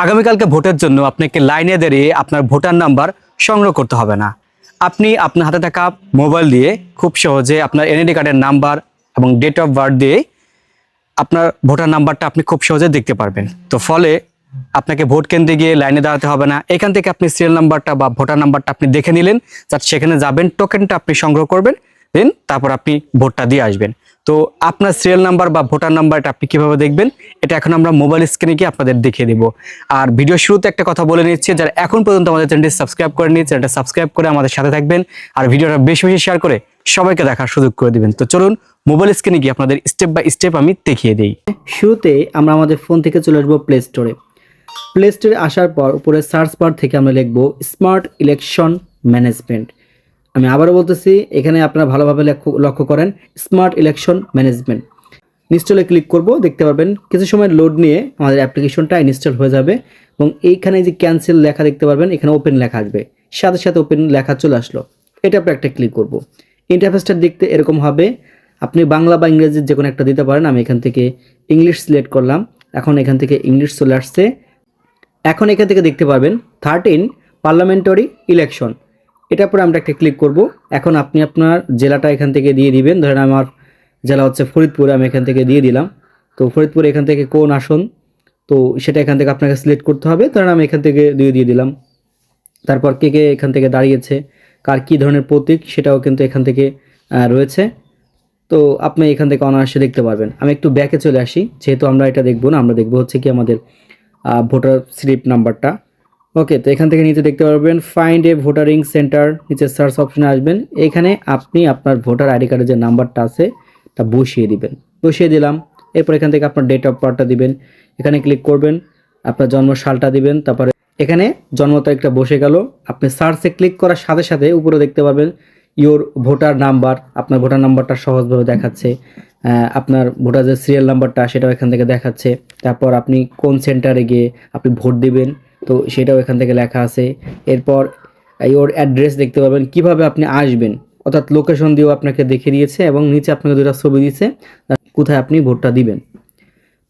আগামীকালকে ভোটের জন্য আপনাকে লাইনে দাঁড়িয়ে আপনার ভোটার নাম্বার সংগ্রহ করতে হবে না। আপনি আপনার হাতে থাকা মোবাইল দিয়ে খুব সহজে আপনার এনআইডি কার্ডের নাম্বার এবং ডেট অফ বার্থ দিয়ে আপনার ভোটার নাম্বারটা আপনি খুব সহজে দেখতে পারবেন। তো ফলে আপনাকে ভোট কেন্দ্রে গিয়ে লাইনে দাঁড়াতে হবে না। এখান থেকে আপনি সিরিয়াল নাম্বারটা বা ভোটার নাম্বারটা আপনি দেখে নিলেন, যাতে সেখানে যাবেন, টোকেনটা আপনি সংগ্রহ করবেন, দেন তারপর আপনি ভোটটা দিয়ে আসবেন। তো আপনার সিরিয়াল নাম্বার বা ভোটার নাম্বারটা আপনি কিভাবে দেখবেন, এটা এখন আমরা মোবাইল স্ক্রিনে গিয়ে আপনাদের দেখিয়ে দেব। আর ভিডিও শুরুতে একটা কথা বলে নিচ্ছি, যারা এখন পর্যন্ত আমাদের চ্যানেলটি সাবস্ক্রাইব করেনি, চ্যানেলটা সাবস্ক্রাইব করে আমাদের সাথে থাকবেন আর ভিডিওটা বেশি বেশি শেয়ার করে সবাইকে দেখার সুযোগ করে দিবেন। তো চলুন মোবাইল স্ক্রিনে গিয়ে আপনাদের স্টেপ বাই স্টেপ আমি দেখিয়ে দিই। শুরুতে আমরা আমাদের ফোন থেকে চলে আসবো প্লে স্টোরে। প্লে স্টোরে আসার পর উপরে সার্চ বার থেকে আমরা লিখবো স্মার্ট ইলেকশন ম্যানেজমেন্ট। আমি আবারও বলতেছি, এখানে আপনারা ভালোভাবে লক্ষ্য করেন, স্মার্ট ইলেকশন ম্যানেজমেন্ট। ইনস্টলে ক্লিক করব, দেখতে পারবেন কিছু সময় লোড নিয়ে আমাদের অ্যাপ্লিকেশনটা ইনস্টল হয়ে যাবে এবং এইখানে যে ক্যান্সেল লেখা দেখতে পারবেন, এখানে ওপেন লেখা আসবে, সাথে সাথে ওপেন লেখা চলে আসলো। এটা আপনি একটা ক্লিক করব। ইন্টারফেসটা দেখতে এরকম হবে, আপনি বাংলা বা ইংরেজির যে কোনো একটা দিতে পারেন। আমি এখান থেকে ইংলিশ সিলেক্ট করলাম, এখন এখান থেকে ইংলিশ চলে আসছে। এখন এখান থেকে দেখতে পাবেন 13 পার্লামেন্টারি ইলেকশন, এটার পরে আমরা একটা ক্লিক করব। এখন আপনি আপনার জেলাটা এখান থেকে দিয়ে দিবেন। ধরেন আমার জেলা হচ্ছে ফরিদপুর, আমি এখান থেকে দিয়ে দিলাম। তো ফরিদপুর এখান থেকে কোন আসন, তো সেটা এখান থেকে আপনাকে সিলেক্ট করতে হবে। ধরেন আমি এখান থেকে দিয়ে দিলাম। তারপর কে কে এখান থেকে দাঁড়িয়েছে, কার কী ধরনের প্রতীক, সেটাও কিন্তু এখান থেকে রয়েছে। তো আপনি এখান থেকে অনায়াসে দেখতে পারবেন। আমি একটু ব্যাকে চলে আসি, যেহেতু আমরা এটা দেখবো না, আমরা দেখবো হচ্ছে কি আমাদের ভোটার স্লিপ নাম্বারটা। ওকে, তো এখান থেকে নিচে দেখতে পারবেন ফাইন্ড এ ভোটারিং সেন্টার, নিচে সার্চ অপশনে আসবেন। এখানে আপনি আপনার ভোটার আইডি কার্ডের যে নাম্বারটা আছে তা বসিয়ে দিবেন। বসিয়ে দিলাম, এরপর এখান থেকে আপনার ডেট অফ বার্থটা দিবেন, এখানে ক্লিক করবেন, আপনার জন্ম সালটা দিবেন। তারপরে এখানে জন্ম তারিখটা বসে গেল। আপনি সার্চে ক্লিক করার সাথে সাথে উপরে দেখতে পাবেন ইওর ভোটার নাম্বার, আপনার ভোটার নাম্বারটা সহজভাবে দেখাচ্ছে। আপনার ভোটার যে সিরিয়াল নাম্বারটা সেটাও এখান থেকে দেখাচ্ছে। তারপর আপনি কোন সেন্টারে গিয়ে আপনি ভোট দিবেন, তো সেটাও এখান থেকে লেখা আছে। এরপর ইওর অ্যাড্রেস দেখতে পাবেন, কিভাবে আপনি আসবেন, অর্থাৎ লোকেশন দিয়েও আপনাকে দেখিয়ে দিয়েছে এবং নিচে আপনাকে দুটো ছবি দিয়েছে কোথায় আপনি ভোটটা দিবেন।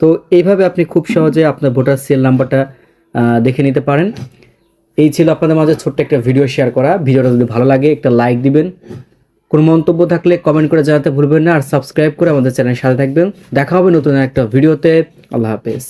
তো এইভাবে আপনি খুব সহজে আপনার ভোটার সিরিয়াল নাম্বারটা দেখে নিতে পারেন। এই ছিল আপনাদের মাঝে ছোট্ট একটা ভিডিও শেয়ার করা। ভিডিওটা যদি ভালো লাগে একটা লাইক দিবেন, কোনো মন্তব্য থাকলে কমেন্ট করে জানাতে ভুলবেন না, আর সাবস্ক্রাইব করে আমাদের চ্যানেলের সাথে থাকবেন। দেখা হবে নতুন একটা ভিডিওতে। আল্লাহ হাফেজ।